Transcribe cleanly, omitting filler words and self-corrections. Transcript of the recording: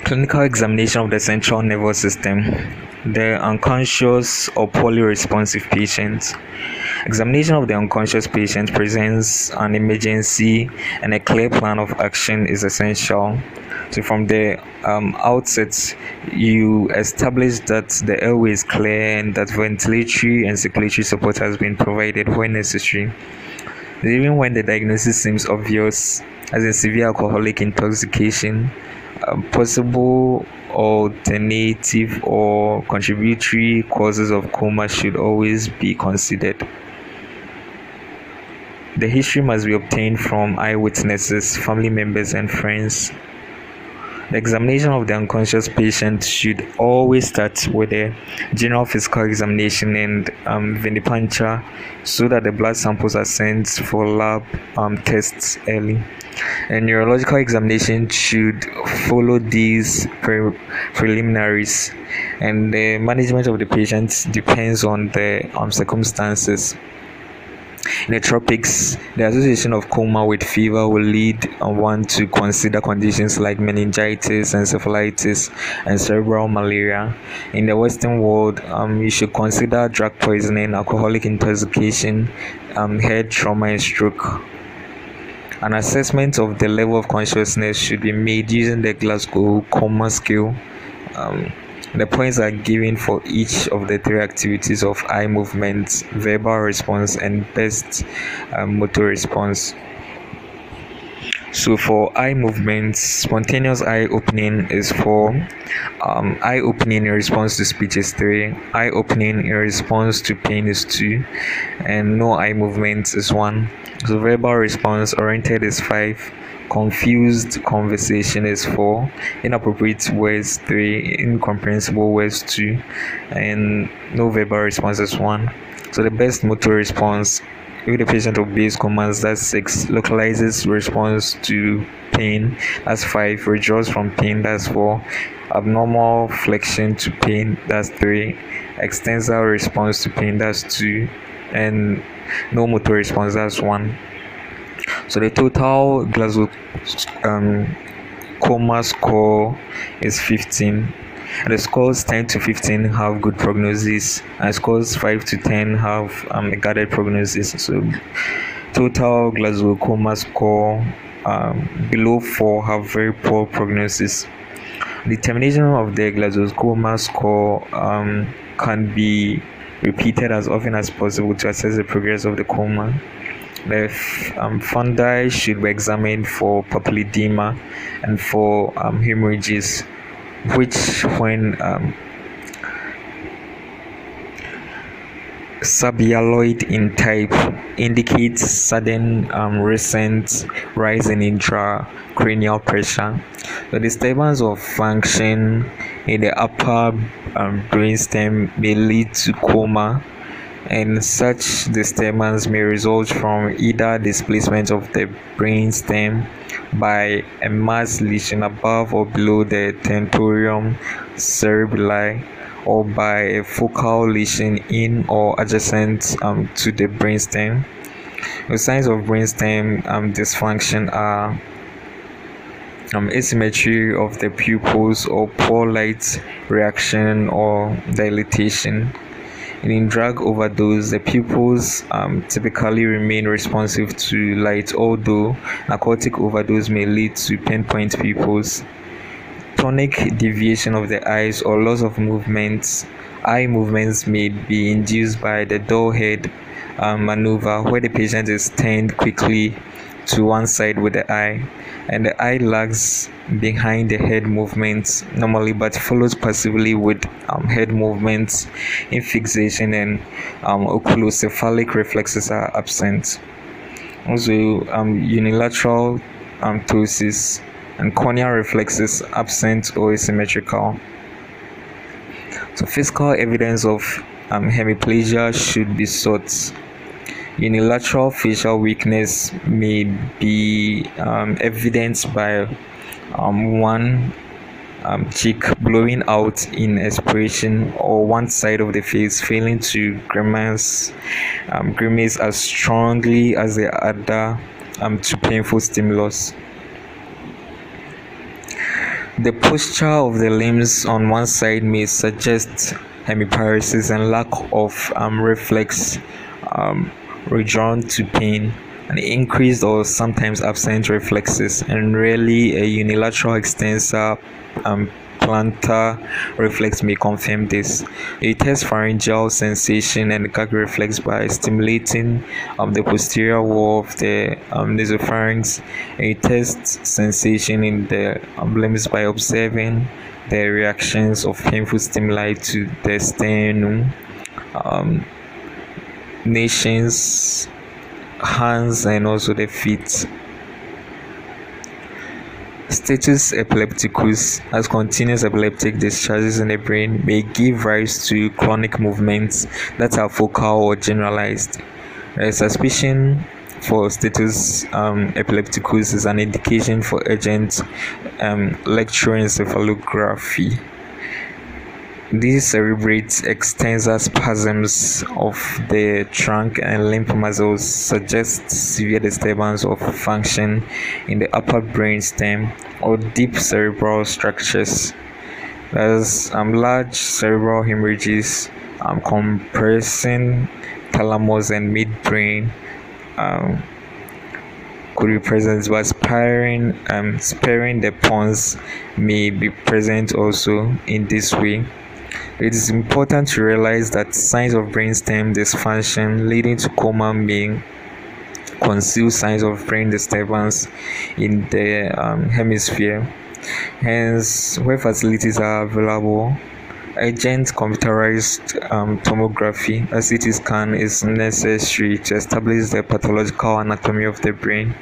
Clinical examination of the central nervous system. The unconscious or poorly responsive patient. Examination of the unconscious patient presents an emergency, and a clear plan of action is essential. So from the outset, you establish that the airway is clear and that ventilatory and circulatory support has been provided when necessary. Even when the diagnosis seems obvious, as in severe alcoholic intoxication, possible alternative or contributory causes of coma should always be considered. The history must be obtained from eyewitnesses, family members, and friends. The examination of the unconscious patient should always start with a general physical examination and venipuncture, so that the blood samples are sent for lab tests early. A neurological examination should follow these preliminaries, and the management of the patient depends on the circumstances. In the tropics, the association of coma with fever will lead one to consider conditions like meningitis, encephalitis, and cerebral malaria. In the Western world, you should consider drug poisoning, alcoholic intoxication, head trauma, and stroke. An assessment of the level of consciousness should be made using the Glasgow Coma Scale. The points are given for each of the three activities of eye movement, verbal response, and best motor response. So for eye movements, spontaneous eye opening is 4, eye opening in response to speech is 3, eye opening in response to pain is 2, and no eye movement is 1. So verbal response oriented is 5, confused conversation is 4, inappropriate words 3, incomprehensible words 2, and no verbal response is 1. So the best motor response, if the patient obeys commands, that's 6, localizes response to pain, that's 5, withdraws from pain, that's 4, abnormal flexion to pain, that's 3, extensor response to pain, that's 2, and no motor response, that's 1. So the total Glasgow coma score is 15. And the scores 10 to 15 have good prognosis, and scores 5 to 10 have a guarded prognosis. So total Glasgow coma score below 4 have very poor prognosis. Determination of the Glasgow coma score can be repeated as often as possible to assess the progress of the coma. The fundi should be examined for papilledema and for hemorrhages, which when subhyaloid in type indicates sudden recent rise in intracranial pressure. The disturbance of function in the upper brainstem may lead to coma, and such disturbance may result from either displacement of the brainstem by a mass lesion above or below the tentorium cerebelli, or by a focal lesion in or adjacent to the brainstem. The signs of brainstem dysfunction are asymmetry of the pupils, or poor light reaction or dilatation. In drug overdose, the pupils typically remain responsive to light, although narcotic overdose may lead to pinpoint pupils. Tonic deviation of the eyes or loss of movements. Eye movements may be induced by the dull head maneuver, where the patient is turned quickly to one side with the eye, and the eye lags behind the head movements normally, but follows passively with head movements in fixation, and oculocephalic reflexes are absent. Also, unilateral ptosis and corneal reflexes absent or asymmetrical. So physical evidence of hemiplegia should be sought. Unilateral facial weakness may be evidenced by one cheek blowing out in expiration, or one side of the face failing to grimace as strongly as the other to painful stimulus. The posture of the limbs on one side may suggest hemiparesis and lack of reflex um, return to pain, an increased or sometimes absent reflexes, and rarely a unilateral extensor plantar reflex may confirm this. A test pharyngeal sensation and gag reflex by stimulating the posterior wall of the nasopharynx. A test sensation in the limbs by observing the reactions of painful stimuli to the sternum, nations, hands, and also the feet. Status epilepticus, as continuous epileptic discharges in the brain, may give rise to clonic movements that are focal or generalized. A suspicion for status epilepticus is an indication for urgent electroencephalography. These cerebrate extensor spasms of the trunk and limb muscles suggest severe disturbance of function in the upper brain stem or deep cerebral structures. There's large cerebral hemorrhages compressing thalamus and midbrain could be present, but sparing the pons may be present also in this way. It is important to realize that signs of brainstem dysfunction leading to coma may conceal signs of brain disturbance in the hemisphere. Hence, where facilities are available, urgent computerized tomography, a CT scan, is necessary to establish the pathological anatomy of the brain.